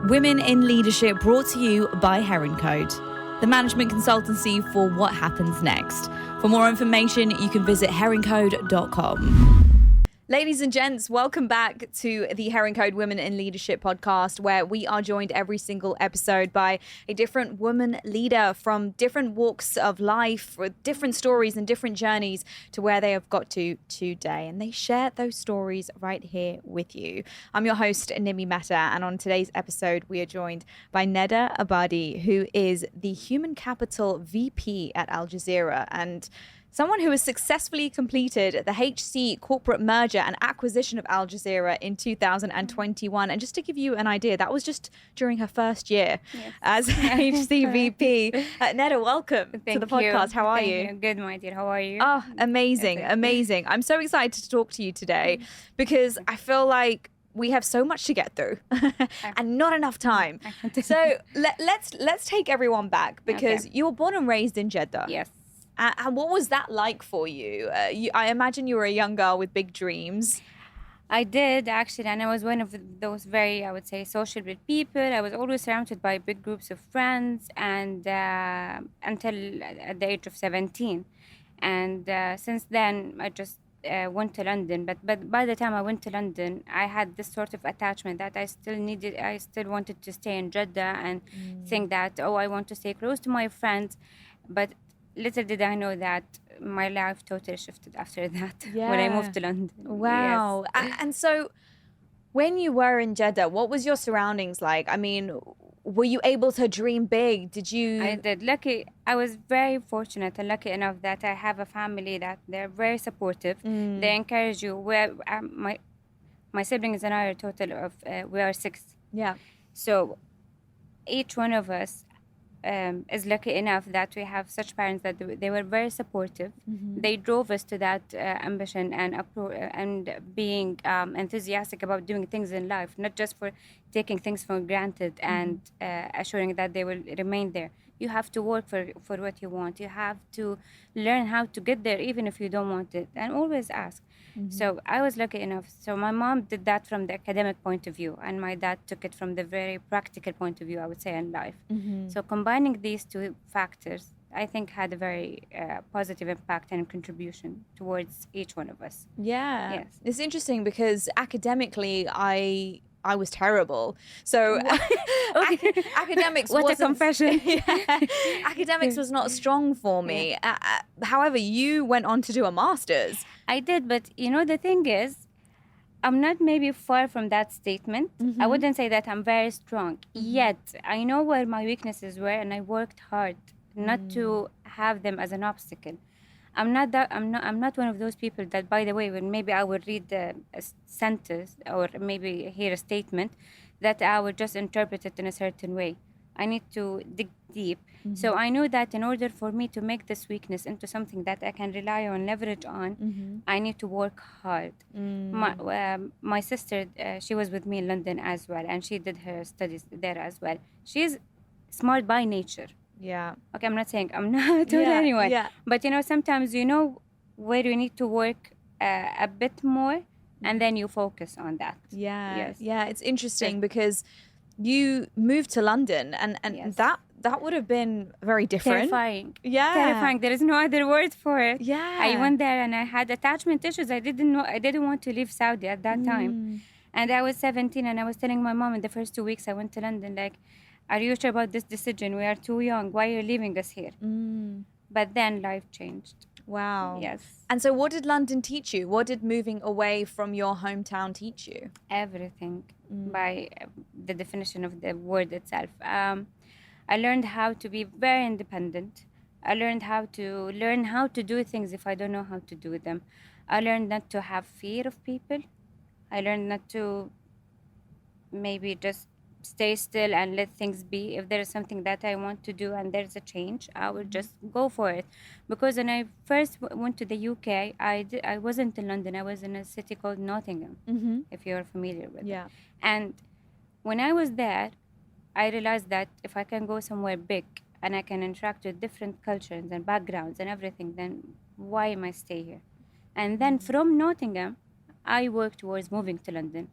Women in Leadership, brought to you by Heron Code, the management consultancy for what happens next. For more information, you can visit heroncode.com. Ladies and gents, welcome back to the Heron Code Women in Leadership podcast, where we are joined every single episode by a different woman leader from different walks of life, with different stories and different journeys to where they have got to today. And they share those stories right here with you. I'm your host, Nimi Mehta, and on today's episode, we are joined by Nedaa Abadi, who is the Human Capital VP at Aljazira and someone who has successfully completed the HC corporate merger and acquisition of Aljazira in 2021. And just to give you an idea, that was just during her first year as HC VP. Nedaa, welcome to the podcast. How are you? Good, my dear. How are you? Oh, amazing. I'm so excited to talk to you today because I feel like we have so much to get through and not enough time. So let's take everyone back because you were born and raised in Jeddah. Yes. And what was that like for you? I imagine you were a young girl with big dreams. I did, actually, and I was one of those very, I would say, social with people. I was always surrounded by big groups of friends, and until at the age of 17. And since then, I just went to London. But by the time I went to London, I had this sort of attachment that I still wanted to stay in Jeddah and think that, I want to stay close to my friends. But little did I know that my life totally shifted after that when I moved to London. Wow. Yes. And so when you were in Jeddah, what was your surroundings like? I mean, were you able to dream big? Did you? I did. I was very fortunate and lucky enough that I have a family that they're very supportive. They encourage you. My siblings and I are a total of, we are 6. Yeah. So each one of us is lucky enough that we have such parents that they were very supportive. They drove us to that ambition and being enthusiastic about doing things in life, not just for taking things for granted and assuring that they will remain there. You have to work for what you want. You have to learn how to get there even if you don't want it, and always ask. So I was lucky enough. So my mom did that from the academic point of view, and my dad took it from the very practical point of view, I would say, in life. So combining these two factors, I think, had a very positive impact and contribution towards each one of us. Yeah. Yes. It's interesting because academically, I was terrible. So academics What a confession. Academics was not strong for me. However, you went on to do a master's. I did, but the thing is, I'm not maybe far from that statement. I wouldn't say that I'm very strong. Yet I know where my weaknesses were, and I worked hard not to have them as an obstacle. I'm not one of those people that, by the way, when maybe I would read a sentence or maybe hear a statement, that I would just interpret it in a certain way. I need to dig deep. So I know that in order for me to make this weakness into something that I can rely on, leverage on, I need to work hard. My sister, she was with me in London as well, and she did her studies there as well. She's smart by nature. Yeah. Okay, I'm not saying I'm not anyone. Yeah. But sometimes where you need to work a bit more, and then you focus on that. Yeah. Yes. Yeah. It's interesting because you moved to London, and that would have been very different. Terrifying. Yeah. Terrifying. There is no other word for it. Yeah. I went there and I had attachment issues. I didn't want to leave Saudi at that time. And I was 17, and I was telling my mom in the first 2 weeks I went to London, like, are you sure about this decision? We are too young. Why are you leaving us here? But then life changed. Wow. Yes. And so what did London teach you? What did moving away from your hometown teach you? Everything, by the definition of the word itself. I learned how to be very independent. I learned how to do things if I don't know how to do them. I learned not to have fear of people. I learned not to maybe just stay still and let things be. If there is something that I want to do and there's a change, I will just go for it. Because when I first went to the UK, I wasn't in London. I was in a city called Nottingham, if you're familiar with it. And when I was there, I realized that if I can go somewhere big and I can interact with different cultures and backgrounds and everything, then why am I stay here? And then from Nottingham, I worked towards moving to London.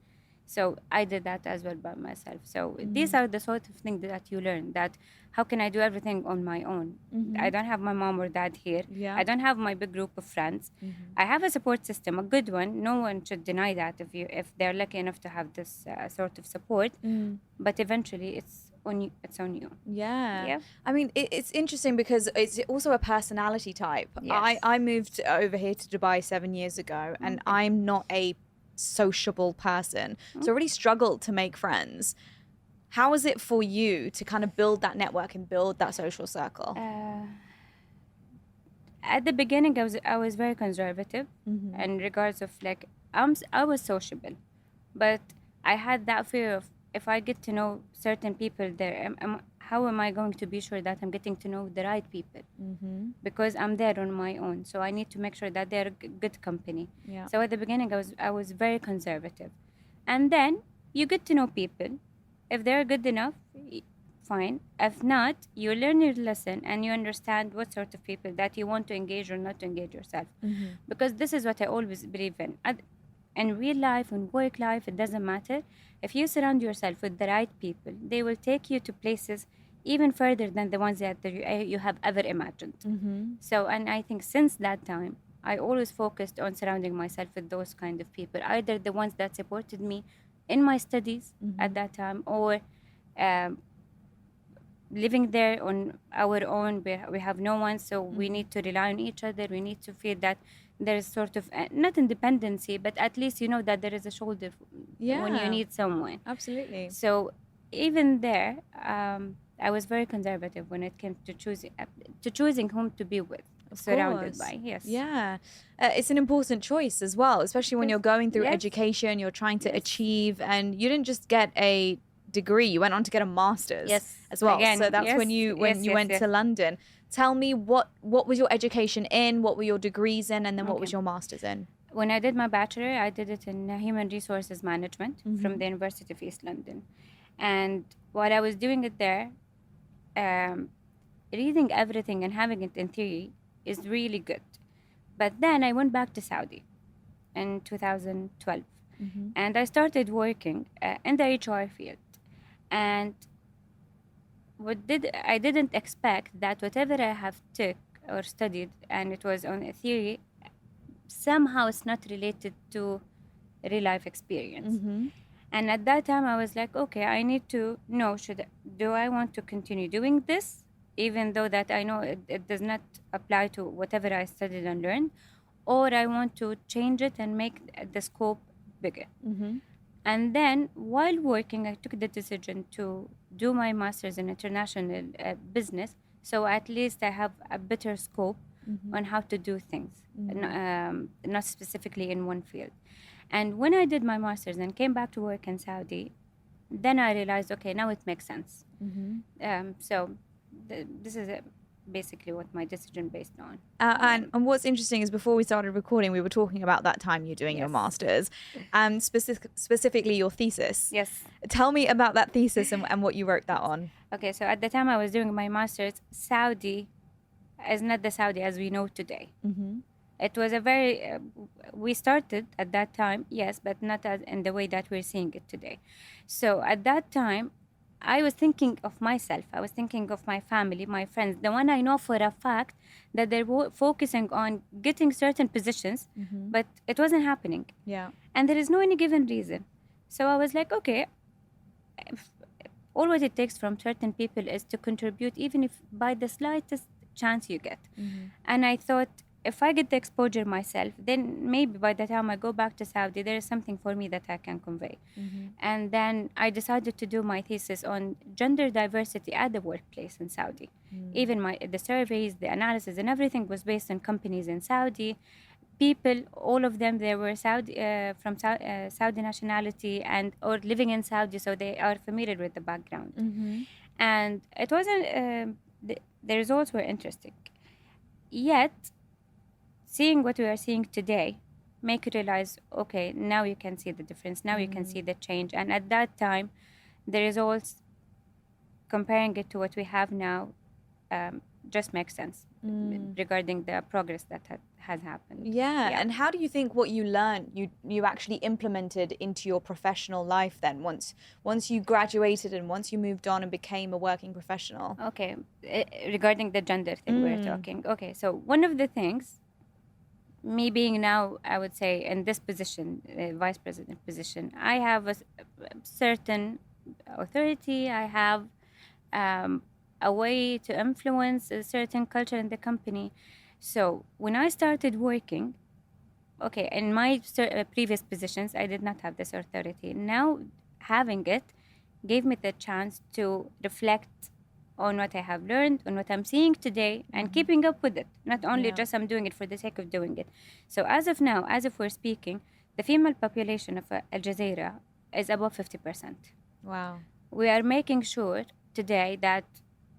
So I did that as well by myself. So these are the sort of things that you learn, that how can I do everything on my own? I don't have my mom or dad here. Yeah. I don't have my big group of friends. I have a support system, a good one. No one should deny that if they're lucky enough to have this sort of support. But eventually, it's on you. It's on you. Yeah. Yeah. I mean, it's interesting because it's also a personality type. Yes. I moved over here to Dubai 7 years ago, and I'm not a sociable person. So I really struggled to make friends. How is it for you to kind of build that network and build that social circle? At the beginning, I was very conservative in regards of like I was sociable, but I had that fear of if I get to know certain people there, how am I going to be sure that I'm getting to know the right people? Because I'm there on my own, so I need to make sure that they're good company. Yeah. So at the beginning, I was very conservative, and then you get to know people. If they're good enough, fine. If not, you learn your lesson and you understand what sort of people that you want to engage or not to engage yourself. Because this is what I always believe in. In real life, in work life, it doesn't matter. If you surround yourself with the right people, they will take you to places even further than the ones that you have ever imagined. So, and I think since that time, I always focused on surrounding myself with those kind of people, either the ones that supported me in my studies at that time, or living there on our own. We have no one, so we need to rely on each other. We need to feel that there's sort of not independency, but at least you know that there is a shoulder when you need someone. Absolutely. So even there, I was very conservative when it came to choosing whom to be with. Surrounded by, yes. Yeah. It's an important choice as well, especially when you're going through education, you're trying to achieve, and you didn't just get a degree, you went on to get a master's as well. Again, so that's when you went to London. Tell me what was your education in, what were your degrees in, and then what was your master's in? When I did my bachelor, I did it in human resources management from the University of East London. And while I was doing it there, reading everything and having it in theory is really good. But then I went back to Saudi in 2012. And I started working in the HR field. And I didn't expect that whatever I have took or studied, and it was on a theory, somehow it's not related to real life experience. And at that time I was like, okay, I need to know, do I want to continue doing this, even though that I know it does not apply to whatever I studied and learned, or I want to change it and make the scope bigger. And then while working, I took the decision to do my master's in international business. So at least I have a better scope on how to do things, not specifically in one field. And when I did my master's and came back to work in Saudi, then I realized, okay, now it makes sense. So this is basically what my decision based on. And what's interesting is before we started recording, we were talking about that time you're doing your master's, and specifically your thesis. Yes. Tell me about that thesis and what you wrote that on. Okay, so at the time I was doing my master's, Saudi is not the Saudi as we know today. It was a very, we started at that time, yes, but not as in the way that we're seeing it today. So at that time, I was thinking of myself. I was thinking of my family, my friends, the one I know for a fact that they were focusing on getting certain positions, but it wasn't happening. Yeah. And there is no any given reason. So I was like, okay, all what it takes from certain people is to contribute, even if by the slightest chance you get. And I thought, if I get the exposure myself, then maybe by the time I go back to Saudi, there is something for me that I can convey. And then I decided to do my thesis on gender diversity at the workplace in Saudi. Even the surveys, the analysis, and everything was based on companies in Saudi. People, all of them, they were from Saudi nationality and or living in Saudi, so they are familiar with the background. And it wasn't. The results were interesting. Yet, seeing what we are seeing today make you realize, okay, now you can see the difference. Now you can see the change. And at that time, the results, comparing it to what we have now, just makes sense regarding the progress that has happened. Yeah. And how do you think what you learned, you actually implemented into your professional life then, once you graduated and once you moved on and became a working professional? Okay, regarding the gender thing we're talking. Okay, so one of the things, me being now, I would say, in this position, vice president position, I have a certain authority. I have a way to influence a certain culture in the company. So when I started working, okay, in my previous positions, I did not have this authority. Now, having it gave me the chance to reflect on what I have learned, on what I'm seeing today, and keeping up with it. Not only just I'm doing it for the sake of doing it. So as of now, as if we're speaking, the female population of Jazeera is above 50%. Wow. We are making sure today that,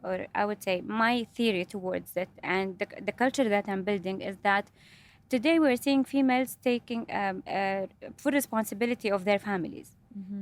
or I would say my theory towards it, and the culture that I'm building is that today we're seeing females taking full responsibility of their families.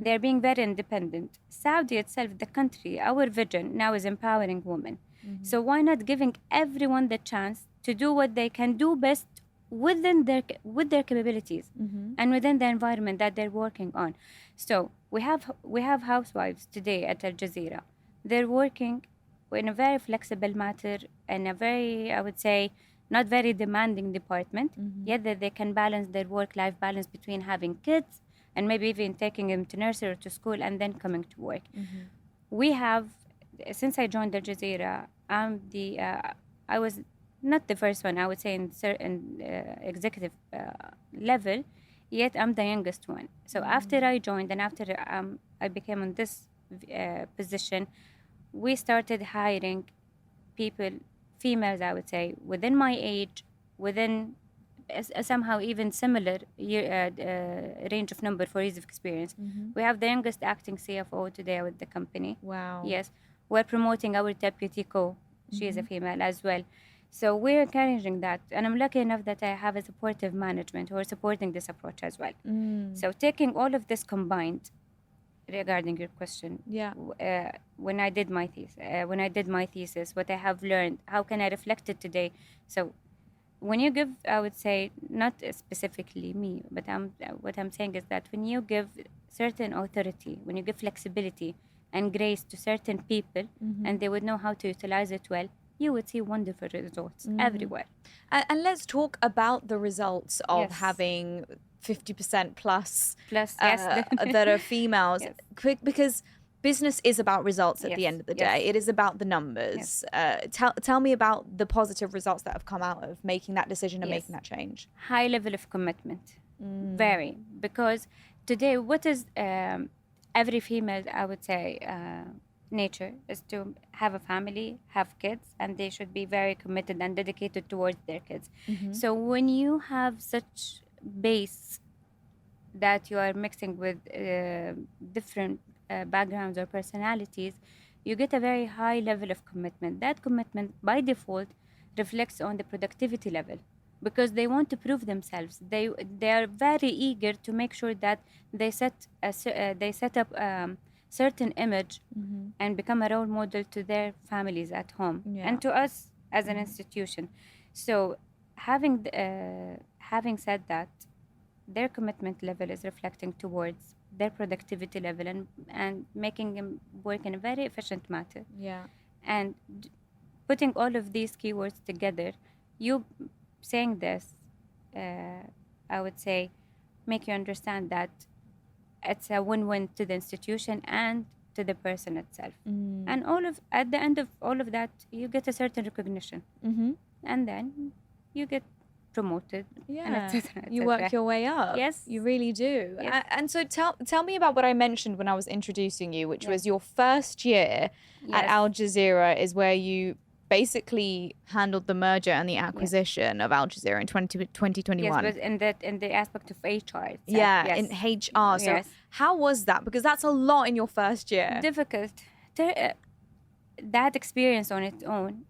They're being very independent. Saudi itself, the country, our vision now is empowering women. So why not giving everyone the chance to do what they can do best within their capabilities and within the environment that they're working on. So we have housewives today at Al Jazeera. They're working in a very flexible matter and a very, I would say, not very demanding department, yet that they can balance their work-life balance between having kids and maybe even taking them to nursery or to school and then coming to work. We have, since I joined Al Jazeera, I was not the first one, I would say, in certain executive level, yet I'm the youngest one. So after I joined and after I became in this position, we started hiring people, females, I would say, within my age, within somehow even similar range of number for years of experience. We have the youngest acting CFO today with the company. Wow. Yes. We're promoting our deputy co. She is a female as well. So we're encouraging that. And I'm lucky enough that I have a supportive management who are supporting this approach as well. So taking all of this combined, regarding your question, when I did my thesis, what I have learned, how can I reflect it today? So when you give, I would say, not specifically me, but what I'm saying is that when you give certain authority, when you give flexibility and grace to certain people, and they would know how to utilize it well, you would see wonderful results everywhere. And let's talk about the results of having 50% plus yes, that are females. Because business is about results at the end of the day. It is about the numbers. Tell me about the positive results that have come out of making that decision and making that change. High level of commitment, very. Because today, what is every female, I would say, nature is to have a family, have kids, and they should be very committed and dedicated towards their kids. So when you have such base that you are mixing with different backgrounds or personalities, you get a very high level of commitment. That commitment, by default, reflects on the productivity level because they want to prove themselves. They are very eager to make sure that they set up certain image and become a role model to their families at home and to us as an institution. So having said that, their commitment level is reflecting towards their productivity level and making them work in a very efficient manner. And putting all of these keywords together, you saying this, I would say, make you understand that it's a win-win to the institution and to the person itself. And at the end of all of that, you get a certain recognition. And then you get promoted. And et cetera, et you cetera. work your way up. Yes. You really do. Yes. And so tell me about what I mentioned when I was introducing you, which was your first year at Al Jazeera is where you basically handled the merger and the acquisition of Al Jazeera in 2021. Yes, but in the aspect of HR. In HR. So how was that? Because that's a lot in your first year. Difficult. That experience on its own,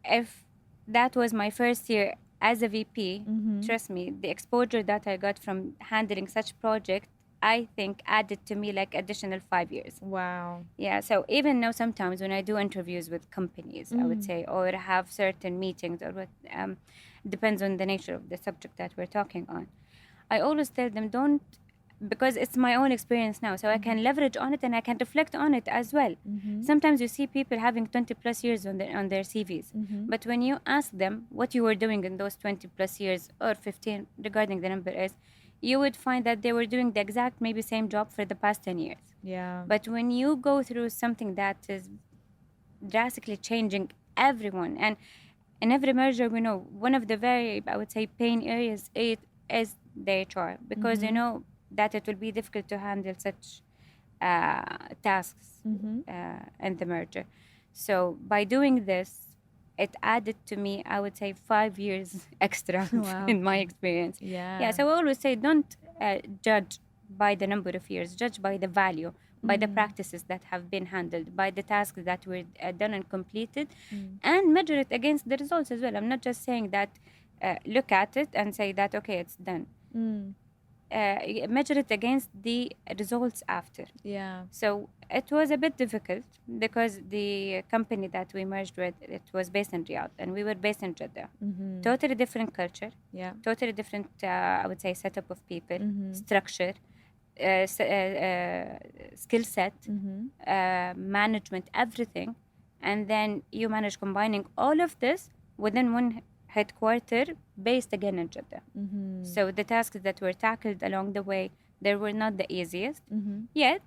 if that was my first year as a VP, trust me, the exposure that I got from handling such project, I think added to me like additional 5 years. Wow. Yeah, so even now sometimes when I do interviews with companies, I would say, or have certain meetings or what, depends on the nature of the subject that we're talking on. I always tell them don't, because it's my own experience now, so I can leverage on it and I can reflect on it as well. Sometimes you see people having 20 plus years on their CVs, but when you ask them what you were doing in those 20 plus years or 15, regarding the number is, you would find that they were doing the exact maybe same job for the past 10 years. Yeah. But when you go through something that is drastically changing everyone, and in every merger, we know one of the very, I would say, pain areas is the HR, because you know that it will be difficult to handle such tasks in the merger. So by doing this, it added to me, I would say, 5 years extra Wow. in my experience. Yeah. So I always say, don't judge by the number of years, judge by the value, by the practices that have been handled, by the tasks that were done and completed, and measure it against the results as well. I'm not just saying that, look at it and say that, okay, it's done. Measure it against the results after. Yeah. So it was a bit difficult because the company that we merged with, it was based in Riyadh and we were based in Jeddah. Totally different culture. Yeah. Totally different, I would say, setup of people, structure, skill set, management, everything. And then you manage combining all of this within one headquarter based again in Jeddah. So the tasks that were tackled along the way, they were not the easiest. Yet,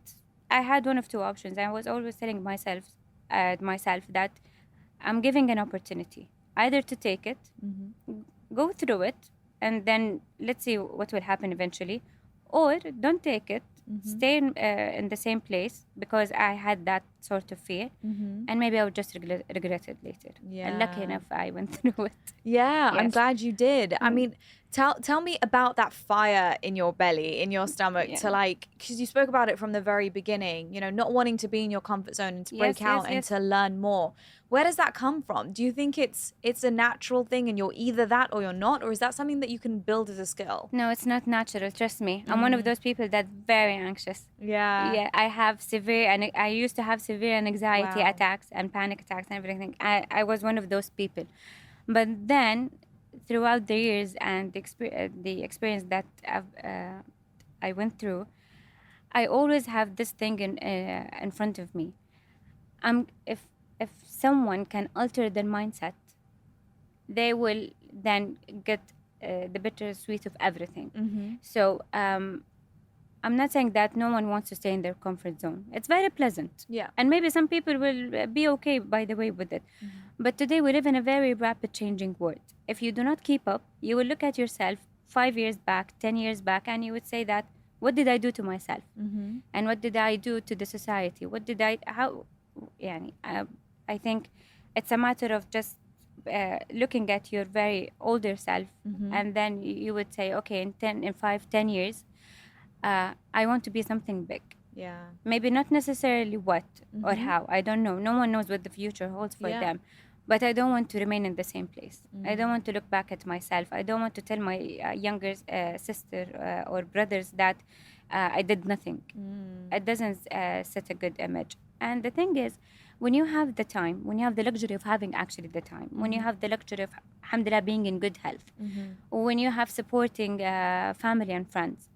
I had one of two options. I was always telling myself that I'm giving an opportunity, either to take it, go through it, and then let's see what will happen eventually, or don't take it, stay in the same place, because I had that sort of fear, and maybe I would just regret it later. And lucky enough, I went through it. Yeah, I'm Yes. glad you did. I mean, tell me about that fire in your belly, in your stomach, to like, because you spoke about it from the very beginning, you know, not wanting to be in your comfort zone and to break out and to learn more. Where does that come from? Do you think it's a natural thing and you're either that or you're not? Or is that something that you can build as a skill? No, it's not natural, trust me. I'm one of those people that's very anxious. Yeah. I have severe, and I used to have severe anxiety attacks and panic attacks and everything. I was one of those people. But then, throughout the years and the experience that I went through, I always have this thing in front of me. If someone can alter their mindset, they will then get the bittersweet of everything. So I'm not saying that no one wants to stay in their comfort zone. It's very pleasant. Yeah. And maybe some people will be okay, by the way, with it. But today we live in a very rapid changing world. If you do not keep up, you will look at yourself 5 years back, 10 years back, and you would say that, what did I do to myself? And what did I do to the society? I think it's a matter of just looking at your very older self, and then you would say, okay, in 5, 10 years, I want to be something big. Yeah. Maybe not necessarily what or how. I don't know. No one knows what the future holds for them. But I don't want to remain in the same place. I don't want to look back at myself. I don't want to tell my younger sister or brothers that I did nothing. It doesn't set a good image. And the thing is, when you have the time, when you have the luxury of having actually the time, when you have the luxury of, alhamdulillah, being in good health, when you have supporting family and friends,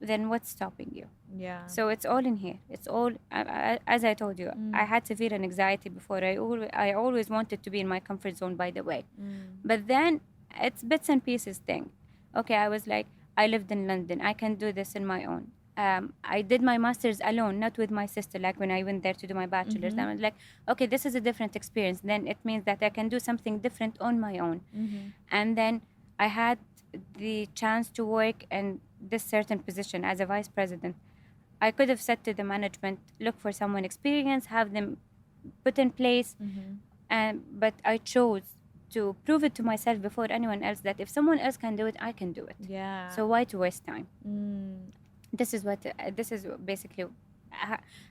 then what's stopping you? Yeah. So it's all in here. It's all, as I told you, I had severe anxiety before. I always wanted to be in my comfort zone, by the way. But then it's bits and pieces thing. Okay, I was like, I lived in London. I can do this on my own. I did my master's alone, not with my sister, like when I went there to do my bachelor's. I was like, okay, this is a different experience. Then it means that I can do something different on my own. And then I had the chance to work in this certain position as a vice president. I could have said to the management, look for someone experienced, have them put in place. But I chose to prove it to myself before anyone else that if someone else can do it, I can do it. Yeah. So why to waste time? This is basically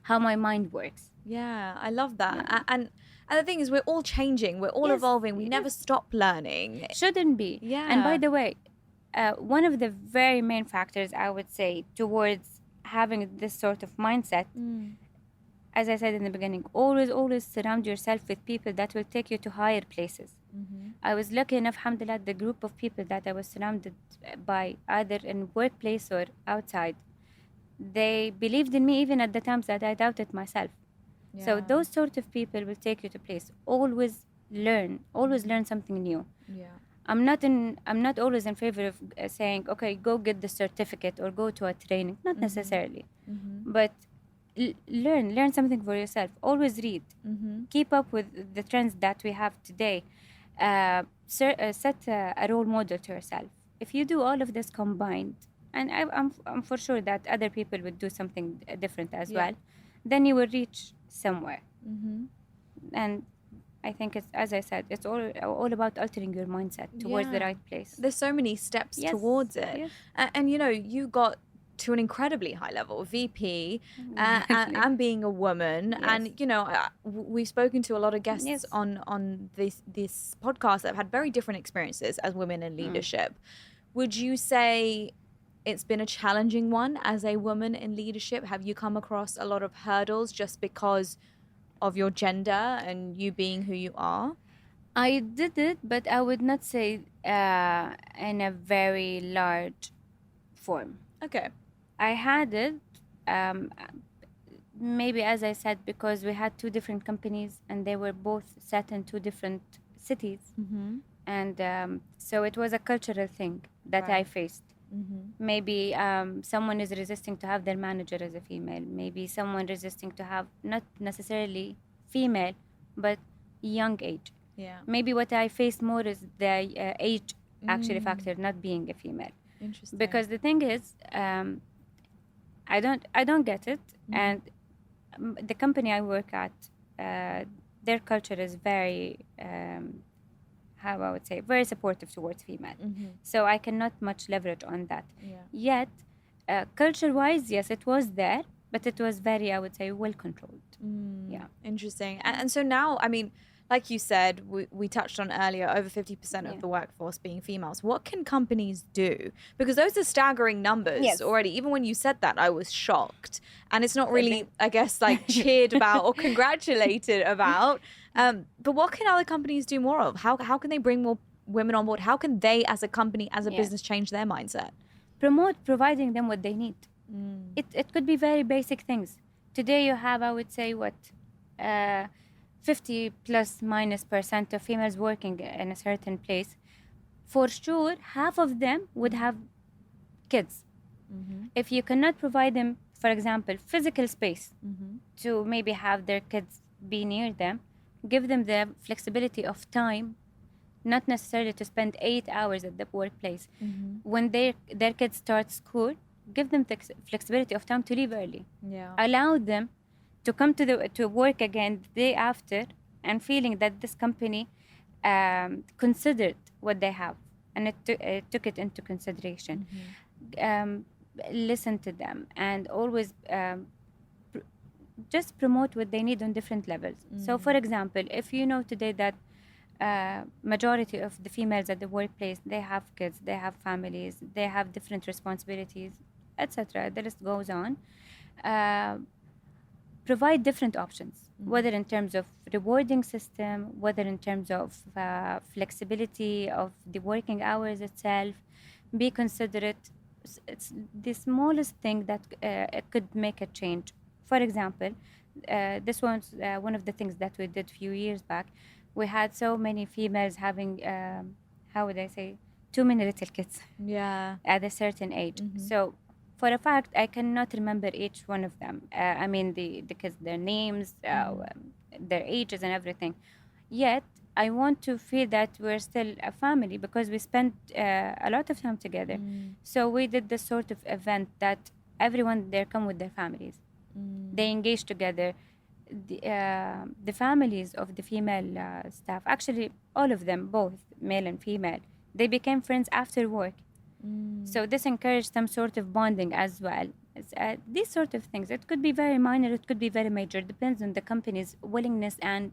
how my mind works. Yeah, I love that. And the thing is, we're all changing. We're all evolving. We never stop learning. Shouldn't be. Yeah. And by the way, one of the very main factors, I would say, towards having this sort of mindset, as I said in the beginning, always surround yourself with people that will take you to higher places. I was lucky enough, alhamdulillah, the group of people that I was surrounded by, either in workplace or outside, they believed in me even at the times that I doubted myself. So those sort of people will take you to place. Always learn something new. I'm not always in favor of saying, okay, go get the certificate or go to a training. Not necessarily, but learn something for yourself. Always read. Keep up with the trends that we have today. Set a role model to yourself. If you do all of this combined, and I'm for sure that other people would do something different as well, then you will reach somewhere. And I think it's, as I said, it's all about altering your mindset towards the right place. There's so many steps towards it. And you know, you got to an incredibly high level, VP, and being a woman. And, you know, we've spoken to a lot of guests on this podcast that have had very different experiences as women in leadership. Would you say it's been a challenging one as a woman in leadership? Have you come across a lot of hurdles just because of your gender and you being who you are? I did it, but I would not say in a very large form. Okay. I had it, maybe as I said, because we had two different companies and they were both set in two different cities. And so it was a cultural thing that I faced. Maybe someone is resisting to have their manager as a female. Maybe someone resisting to have not necessarily female, but young age. Maybe what I faced more is the age actually factor, not being a female. Interesting. Because the thing is, I don't get it. And the company I work at, their culture is very, how I would say, very supportive towards female. So I cannot much leverage on that. Yet, culture-wise, yes, it was there, but it was very, I would say, well controlled. Interesting. And so now, I mean, like you said, we touched on earlier, over 50% of the workforce being females. What can companies do? Because those are staggering numbers already. Even when you said that, I was shocked. And it's not really, I guess, like cheered about or congratulated about. But what can other companies do more of? How can they bring more women on board? How can they, as a company, as a business, change their mindset? Providing them what they need. It could be very basic things. Today you have, I would say, 50 plus minus % of females working in a certain place. For sure, half of them would have kids. If you cannot provide them, for example, physical space to maybe have their kids be near them, give them the flexibility of time, not necessarily to spend 8 hours at the workplace. When their kids start school, give them the flexibility of time to leave early. Allow them to come to work again the day after and feeling that this company considered what they have and it took it into consideration. Listen to them and always just promote what they need on different levels. So for example, if you know today that majority of the females at the workplace, they have kids, they have families, they have different responsibilities, etc. The list goes on. Provide different options, whether in terms of rewarding system, whether in terms of flexibility of the working hours itself. Be considerate. It's the smallest thing that it could make a change. For example, this was one of the things that we did a few years back. We had so many females having, how would I say, too many little kids at a certain age. So for a fact, I cannot remember each one of them. I mean, the kids, their names, their ages and everything. Yet, I want to feel that we're still a family because we spent a lot of time together. So we did this sort of event that everyone there come with their families. They engage together. The families of the female staff, actually all of them, both male and female, they became friends after work. So this encouraged some sort of bonding as well. These sort of things, it could be very minor, it could be very major, depends on the company's willingness and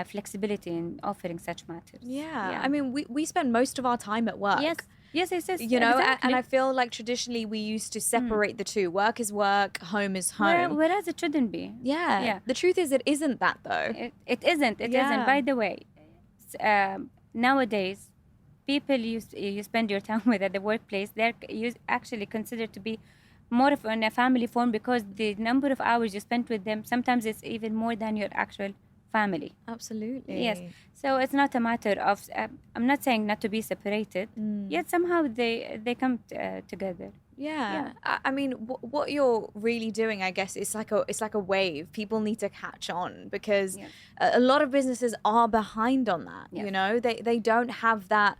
flexibility in offering such matters. I mean, we spend most of our time at work. Yes, yes, yes. You know, Exactly. and I feel like traditionally we used to separate the two. Work is work, home is home. Whereas it shouldn't be. Yeah. Yeah. The truth is, it isn't that though. It isn't. It isn't. Yeah. By the way, nowadays, people you spend your time with at the workplace, they're actually considered to be more of a family form, because the number of hours you spend with them, sometimes it's even more than your actual family. Absolutely. Yes. So it's not a matter of, I'm not saying not to be separated, yet somehow they come together. Yeah. I mean, what you're really doing, I guess, it's like a wave. People need to catch on, because Yes. a lot of businesses are behind on that. Yes. You know, they don't have that,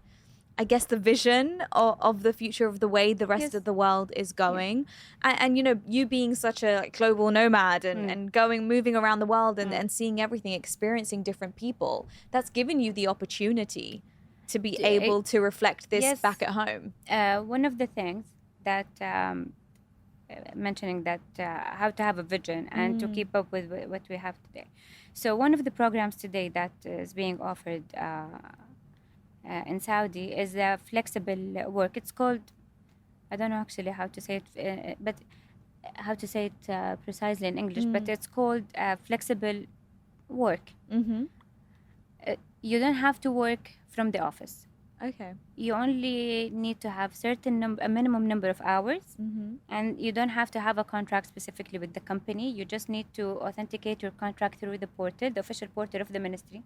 I guess, the vision of the future of the way the rest Yes. of the world is going. And you know, you being such a global nomad and moving around the world and seeing everything, experiencing different people, that's given you the opportunity to be able to reflect this Yes. back at home. One of the things that mentioning that how to have a vision and to keep up with what we have today. So one of the programs today that is being offered in Saudi is flexible work. It's called, I don't know actually how to say it, but how to say it precisely in English, but it's called flexible work. You don't have to work from the office. Okay. You only need to have a minimum number of hours, and you don't have to have a contract specifically with the company. You just need to authenticate your contract through the portal, the official portal of the ministry.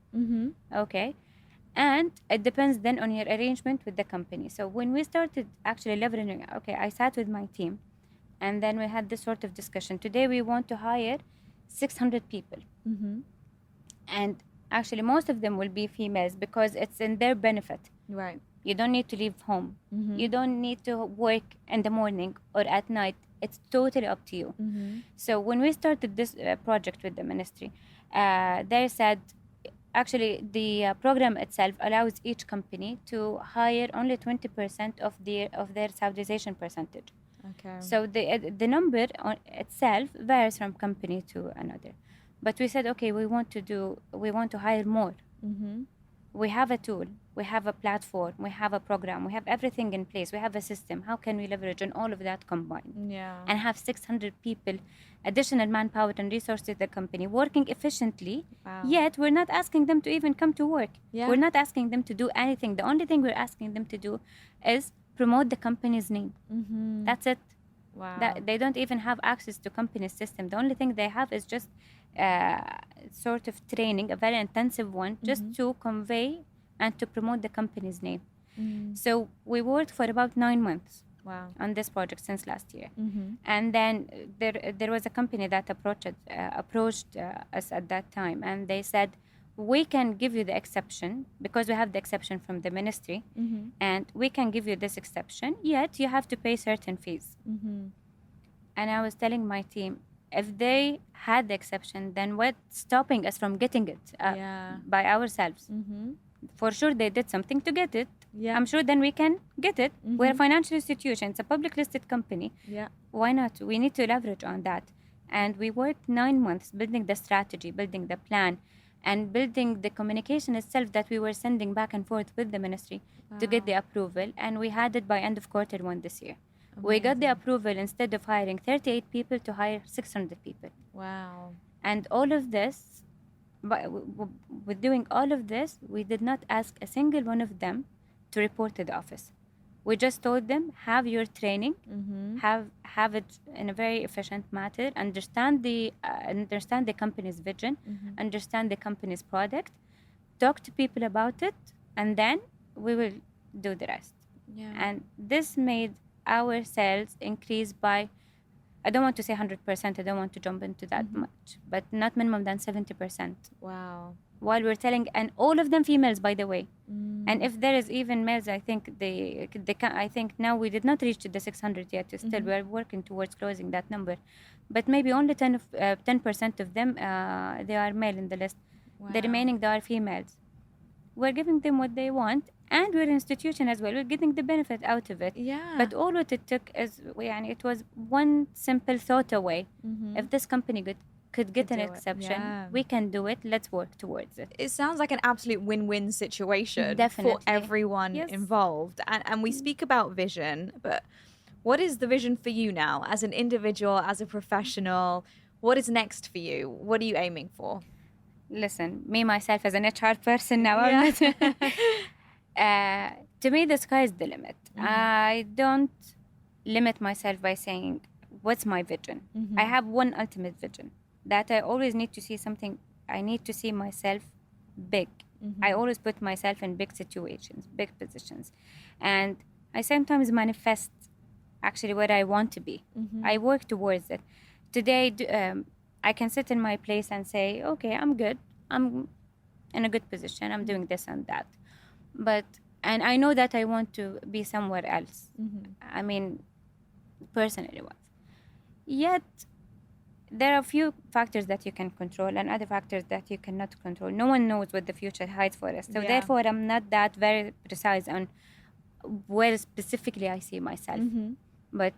Okay. And it depends then on your arrangement with the company. So when we started actually leveraging, okay, I sat with my team, and then we had this sort of discussion. Today we want to hire 600 people. And actually most of them will be females, because it's in their benefit. Right. You don't need to leave home. You don't need to work in the morning or at night. It's totally up to you. So when we started this project with the ministry, they said, actually the program itself allows each company to hire only 20% of their Saudization percentage. Okay. So the number itself varies from company to another. But we said, okay, we want to hire more. We have a tool, we have a platform, we have a program, we have everything in place, we have a system. How can we leverage on all of that combined? Yeah. And have 600 people, additional manpower and resources at the company working efficiently. Wow. Yet we're not asking them to even come to work. Yeah. We're not asking them to do anything. The only thing we're asking them to do is promote the company's name. That's it. Wow. They don't even have access to company system. The only thing they have is just sort of training, a very intensive one, just to convey and to promote the company's name. So we worked for about 9 months. Wow. On this project since last year. And then there was a company that approached us at that time, and they said, we can give you the exception, because we have the exception from the ministry, and we can give you this exception, yet you have to pay certain fees. And I was telling my team, if they had the exception, then what's stopping us from getting it by ourselves? For sure they did something to get it. I'm sure then we can get it. We're a financial institution, it's a public listed company. Why not? We need to leverage on that. And we worked 9 months building the strategy, building the plan, and building the communication itself that we were sending back and forth with the ministry to get the approval. And we had it by end of Q1 this year. Amazing. We got the approval, instead of hiring 38 people, to hire 600 people. Wow. And all of this, with doing all of this, we did not ask a single one of them to report to the office. We just told them, have your training, have it in a very efficient manner, understand the company's vision, understand the company's product, talk to people about it, and then we will do the rest. And this made our sales increase by, I don't want to say 100%, I don't want to jump into that much, but not minimum than 70%. Wow. While we're telling, and all of them females, by the way. And if there is even males, I think they can, I think now we did not reach the 600 yet. Still, we are working towards closing that number. But maybe only 10% of them, they are male in the list. Wow. The remaining, they are females. We're giving them what they want, and we're an institution as well. We're getting the benefit out of it. But all what it took is, it was one simple thought away. If this company could get an do it. exception. Yeah. We can do it. Let's work towards it. It sounds like an absolute win-win situation Definitely. for everyone Yes. involved. And we speak about vision, but what is the vision for you now as an individual, as a professional? What is next for you? What are you aiming for? Listen, me myself as an HR person now, Yeah. to me the sky is the limit. I don't limit myself by saying what's my vision. I have one ultimate vision, that I always need to see something. I need to see myself big. I always put myself in big situations, big positions, and I sometimes manifest actually what I want to be. I work towards it. Today, I can sit in my place and say, okay, I'm good. I'm in a good position. I'm doing this and that. And I know that I want to be somewhere else. I mean, personally wise. Yet, there are a few factors that you can control and other factors that you cannot control. No one knows what the future hides for us. So therefore, I'm not that very precise on where specifically I see myself. But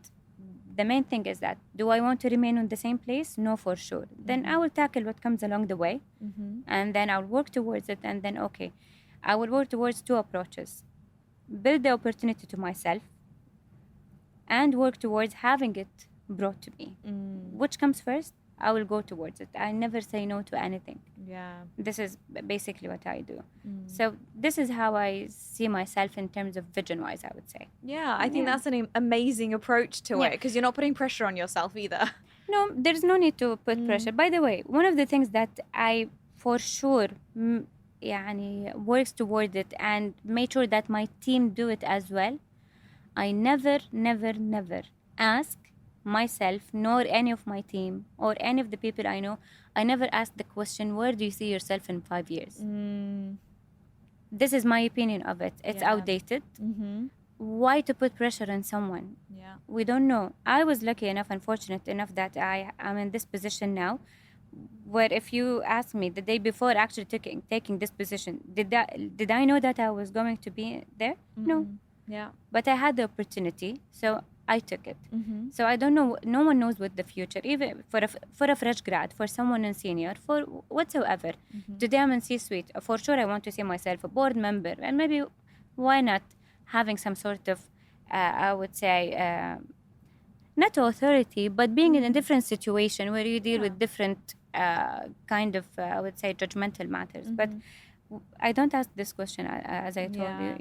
the main thing is that, do I want to remain in the same place? No, for sure. Then I will tackle what comes along the way, and then I'll work towards it. And then, okay, I will work towards two approaches. Build the opportunity to myself and work towards having it brought to me. Which comes first? I will go towards it. I never say no to anything. Yeah. This is basically what I do. So this is how I see myself in terms of vision-wise, I would say. Yeah, I think that's an amazing approach to it, because you're not putting pressure on yourself either. No, there's no need to put pressure. By the way, one of the things that I for sure works toward it and made sure that my team do it as well, I never ask myself, nor any of my team or any of the people I know, I never ask the question, where do you see yourself in 5 years? This is my opinion of it. It's outdated. Why to put pressure on someone? Yeah. We don't know. I was lucky enough and fortunate enough that I am in this position now, where if you ask me the day before actually taking this position, did I know that I was going to be there? No. Yeah. But I had the opportunity, so I took it. So I don't know, no one knows what the future, even for a fresh grad, for someone in senior, for whatsoever. Today I'm in C-suite. For sure I want to see myself a board member, and maybe why not having some sort of, I would say, not authority, but being in a different situation where you deal with different kind of, I would say, judgmental matters. But I don't ask this question, as I told you.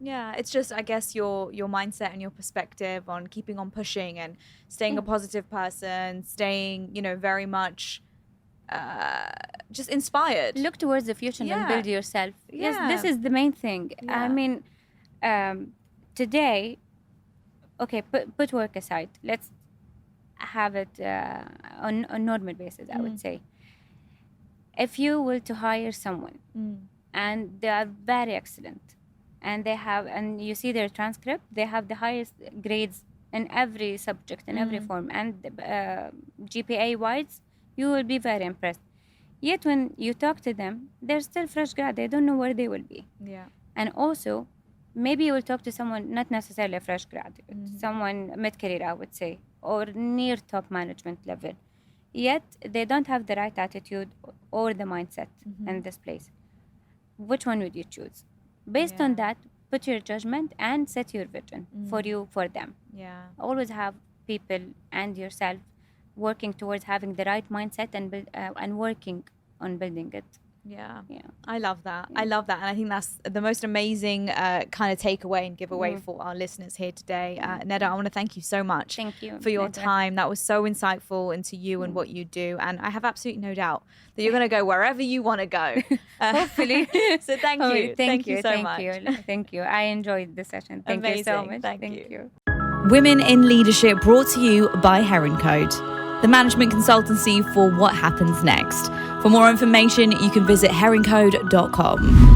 Yeah, it's just, I guess, your mindset and your perspective on keeping on pushing and staying a positive person, staying, very much just inspired. Look towards the future and build yourself. Yes, this is the main thing. I mean, today, okay, put work aside. Let's have it on a normal basis, I would say. If you were to hire someone and they are very excellent and you see their transcript, they have the highest grades in every subject, in every form, and GPA wise, you will be very impressed. Yet when you talk to them, they're still fresh grad. They don't know where they will be. Yeah. And also, maybe you will talk to someone, not necessarily a fresh grad, someone mid-career, I would say, or near top management level. Yet they don't have the right attitude or the mindset in this place. Which one would you choose? Based on that, put your judgment and set your vision for you, for them. Yeah. Always have people and yourself working towards having the right mindset and working on building it. Yeah. I love that. I love that. And I think that's the most amazing kind of takeaway and giveaway for our listeners here today. Nedaa, I want to thank you so much for your time. That was so insightful into you and what you do. And I have absolutely no doubt that you're going to go wherever you want to go. Hopefully. So thank you. Thank you so much. Thank you. I enjoyed the session. Thank you so much. Thank you. Women in Leadership, brought to you by Heron Code, the management consultancy for what happens next. For more information, you can visit heroncode.com.